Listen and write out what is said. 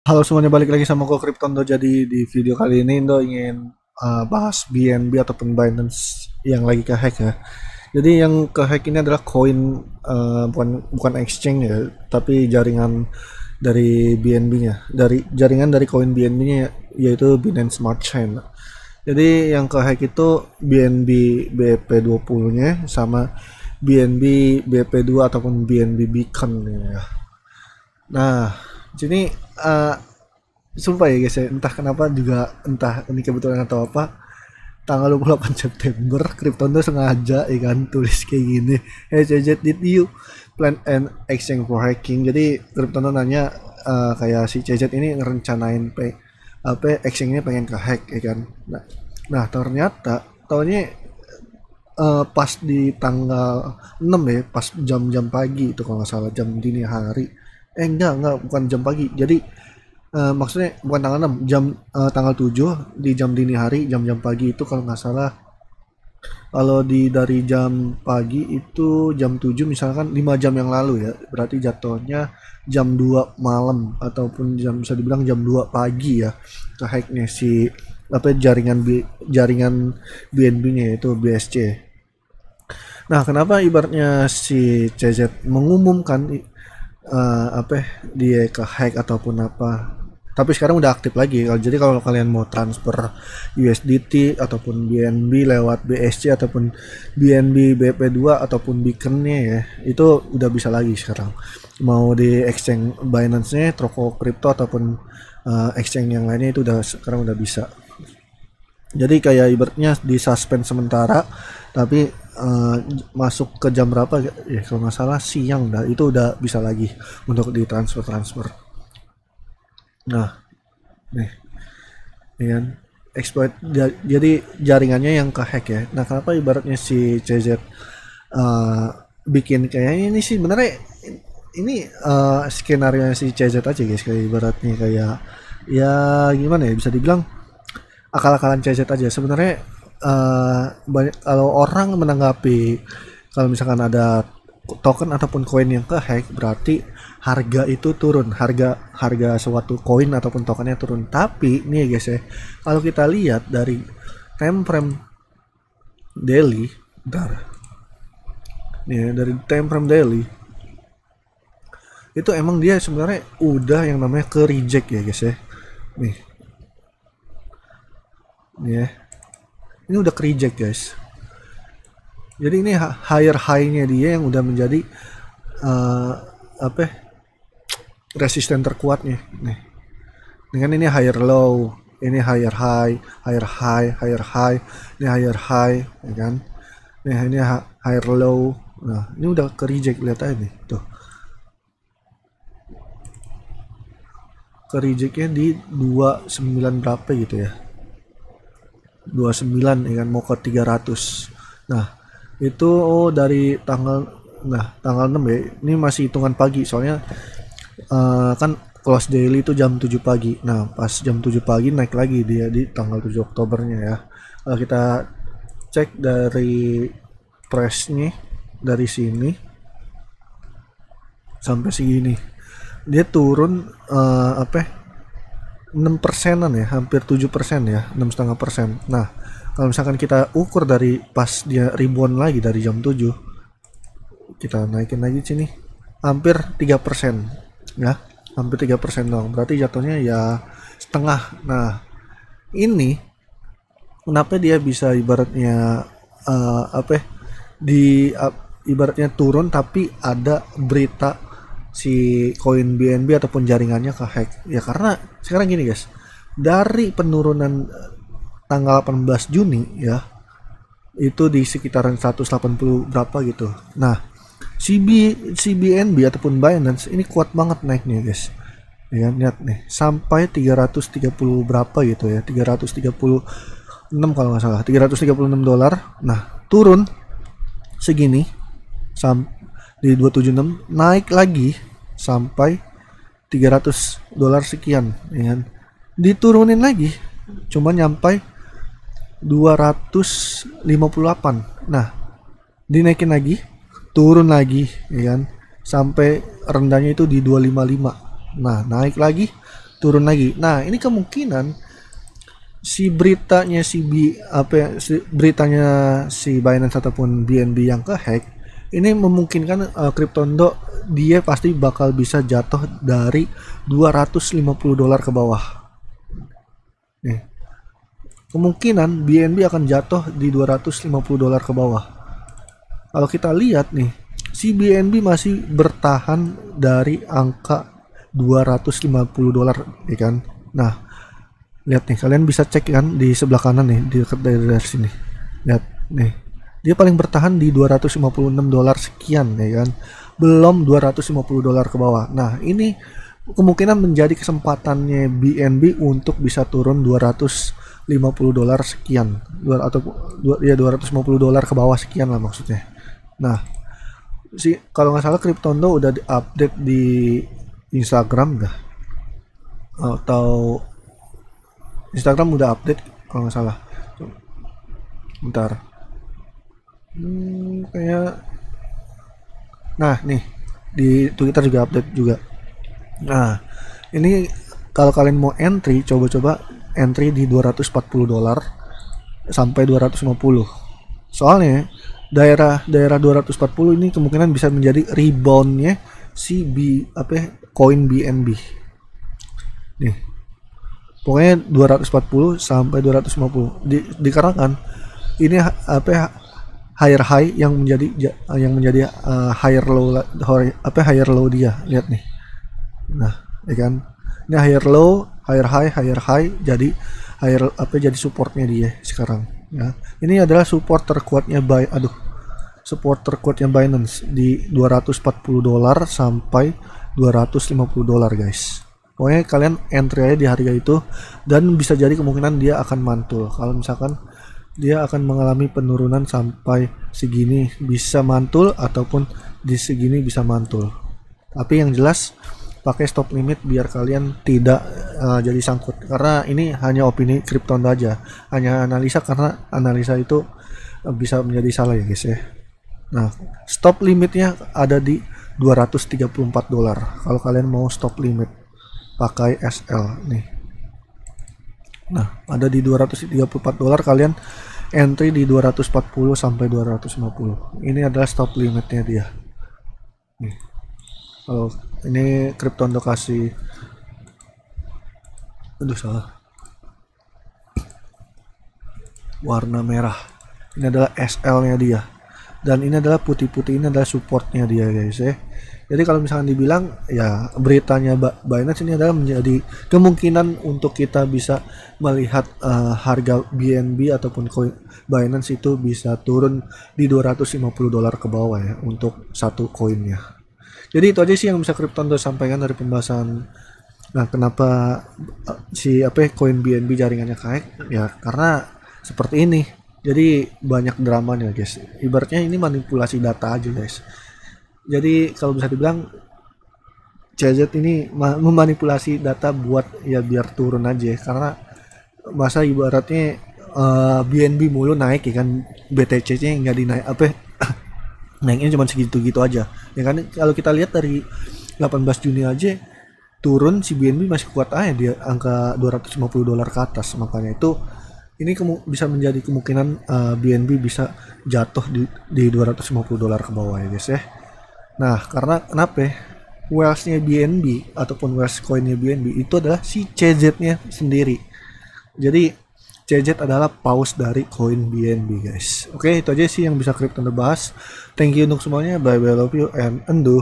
Halo semuanya, balik lagi sama gue Kryptondo. Jadi di video kali ini Indo ingin bahas BNB ataupun Binance yang lagi kehack ya. Jadi yang kehack ini adalah koin, bukan bukan exchange ya, tapi jaringan dari BNB-nya, dari jaringan dari koin BNB-nya, yaitu Binance Smart Chain. Jadi yang kehack itu BNB BP20-nya sama BNB BP2 ataupun BNB Beacon ya. Nah, sini eh, sumpah ya guys ya, entah kenapa juga, entah ini kebetulan atau apa, tanggal 28 September Krypton tuh sengaja ya kan tulis kayak gini, hey CZ, did you plan an exchange for hacking? Jadi Krypton tuh nanya, kayak si CZ ini ngerencanain apa exchange-nya pengen ke hack ya kan. Nah, ternyata tahunnya pas di tanggal 6 ya, pas jam-jam pagi itu kalau nggak salah, jam dini hari. Enggak, bukan jam pagi. Jadi maksudnya bukan tanggal 6, tanggal 7 di jam dini hari, jam-jam pagi itu kalau nggak salah. Kalau dari jam pagi itu jam 7 misalkan 5 jam yang lalu ya, berarti jatuhnya jam 2 malam ataupun bisa dibilang jam 2 pagi ya, ke hacknya si apa jaringan BNB-nya yaitu BSC. Nah, kenapa ibaratnya si CZ mengumumkan apa dia ke hack ataupun apa? Tapi sekarang udah aktif lagi. Jadi kalau kalian mau transfer USDT ataupun BNB lewat BSC ataupun BNB BP2 ataupun beaconnya ya, itu udah bisa lagi sekarang. Mau di exchange Binance-nya, Troko Crypto ataupun exchange yang lainnya itu udah sekarang udah bisa. Jadi kayak ibaratnya di suspend sementara, tapi masuk ke jam berapa ya, kalau nggak salah siang dah itu udah bisa lagi untuk ditransfer. Nah, nih, ya kan, jadi jaringannya yang kehack ya. Nah, kenapa ibaratnya si CZ bikin kayaknya ini sih benernya, ini skenario si CZ aja guys, kayak ibaratnya kayak ya gimana ya, bisa dibilang akal-akalan CZ aja sebenarnya. Banyak kalau orang menanggapi, kalau misalkan ada token ataupun koin yang kehack, berarti harga itu turun, harga harga suatu koin ataupun tokennya turun. Tapi nih guys ya, kalau kita lihat dari time frame daily, bentar, nih ya, dari time frame daily itu emang dia sebenarnya udah yang namanya ke reject ya guys ya. Nih, nih ya, ini udah ke reject guys. Jadi ini higher high-nya dia yang udah menjadi uh, apa ya, resisten terkuatnya nih. Dengan ini higher low, ini higher high, higher high, higher high, ini higher high, ya kan? Nih ini higher low. Nah, ini udah ke reject, lihat aja nih, tuh. Ke rejectnya di 29 berapa gitu ya. 29 ya kan, mau ke 300. Nah, itu dari tanggal 6 ya. Ini masih hitungan pagi soalnya, kan close daily itu jam 7 pagi. Nah, pas jam 7 pagi naik lagi dia di tanggal 7 Oktobernya ya. Kalau kita cek dari pressnya, dari sini sampai segini, dia turun apa ya, 6 persenan ya, hampir 7% ya, 6,5%. Nah, kalau misalkan kita ukur dari pas dia ribuan lagi dari jam 7, kita naikin lagi sini, hampir 3% ya, hampir 3% dong, berarti jatuhnya ya setengah. Nah, ini kenapa dia bisa ibaratnya apa ya, di ibaratnya turun tapi ada berita si koin BNB ataupun jaringannya ke hack ya, karena sekarang gini guys, dari penurunan tanggal 18 Juni ya, itu di sekitaran 180 berapa gitu. Nah, CBNB ataupun Binance ini kuat banget naiknya guys. Ya, lihat nih, sampai 330 berapa gitu ya, 336 kalau nggak salah, $336. Nah, turun segini di 276, naik lagi sampai $300 sekian ya kan. Diturunin lagi cuma nyampai 258. Nah, dinaikin lagi, turun lagi ya kan, sampai rendahnya itu di 255. Nah, naik lagi turun lagi. Nah, ini kemungkinan si beritanya si beritanya si Binance ataupun BNB yang kehack ini memungkinkan Cryptondo dia pasti bakal bisa jatuh dari $250 ke bawah. Nih, kemungkinan BNB akan jatuh di $250 ke bawah. Kalau kita lihat nih, si BNB masih bertahan dari angka $250 ya kan. Nah, lihat nih, kalian bisa cek kan di sebelah kanan nih, di dekat dari sini. Lihat nih. Dia paling bertahan di $256 sekian ya kan. Belum $250 ke bawah. Nah, ini kemungkinan menjadi kesempatannya BNB untuk bisa turun $250 sekian. Atau ya $250 ke bawah sekian lah maksudnya. Nah, kalau nggak salah Cryptondo udah di-update di Instagram dah. Atau Instagram udah update kalau nggak salah. Bentar. Kayak nah nih di Twitter juga update juga. Nah, ini kalau kalian mau entry, coba-coba entry di $240 sampai 250. Soalnya daerah 240 ini kemungkinan bisa menjadi reboundnya si koin BNB. Nih. Pokoknya 240 sampai 250 dikarenakan ini higher high yang menjadi higher low dia. Lihat nih. Nah, ya kan? Ini higher low, higher high jadi jadi supportnya dia sekarang ya. Ini adalah support terkuatnya Binance di $240 sampai $250 guys. Pokoknya kalian entry aja di harga itu dan bisa jadi kemungkinan dia akan mantul. Kalau misalkan dia akan mengalami penurunan sampai segini bisa mantul ataupun di segini bisa mantul. Tapi yang jelas pakai stop limit biar kalian tidak jadi sangkut. Karena ini hanya opini Cryptondo aja, hanya analisa karena analisa itu bisa menjadi salah ya guys ya. Nah, stop limitnya ada di $234 kalau kalian mau stop limit pakai SL nih. Nah, ada di $234 kalian entry di 240 sampai 250. Ini adalah stop limitnya dia. Nih. Kalau ini Cryptondo kasih salah. Warna merah. Ini adalah SL-nya dia. Dan ini adalah putih-putih, ini adalah supportnya dia guys ya. Jadi kalau misalkan dibilang ya beritanya Binance ini adalah menjadi kemungkinan untuk kita bisa melihat harga BNB ataupun koin Binance itu bisa turun di $250 ke bawah ya untuk satu koinnya. Jadi itu aja sih yang bisa Cryptondo sampaikan dari pembahasan. Nah, kenapa koin BNB jaringannya kayak ya karena seperti ini. Jadi banyak dramanya guys. Ibaratnya ini manipulasi data aja guys. Jadi kalau bisa dibilang CZ ini memanipulasi data buat ya biar turun aja karena masa ibaratnya BNB mulu naik ya kan, BTC-nya nggak dinaik naiknya cuma segitu-gitu aja ya kan. Kalau kita lihat dari 18 Juni aja turun si BNB masih kuat aja dia angka $250 ke atas. Makanya itu ini bisa menjadi kemungkinan BNB bisa jatuh di $250 ke bawah ya guys ya. Nah, karena kenapa? Whales-nya BNB ataupun Whales coin-nya BNB itu adalah si CZ-nya sendiri. Jadi CZ adalah paus dari koin BNB guys. Oke, itu aja sih yang bisa Cryptondo bahas. Thank you untuk semuanya. Bye bye, love you and undo.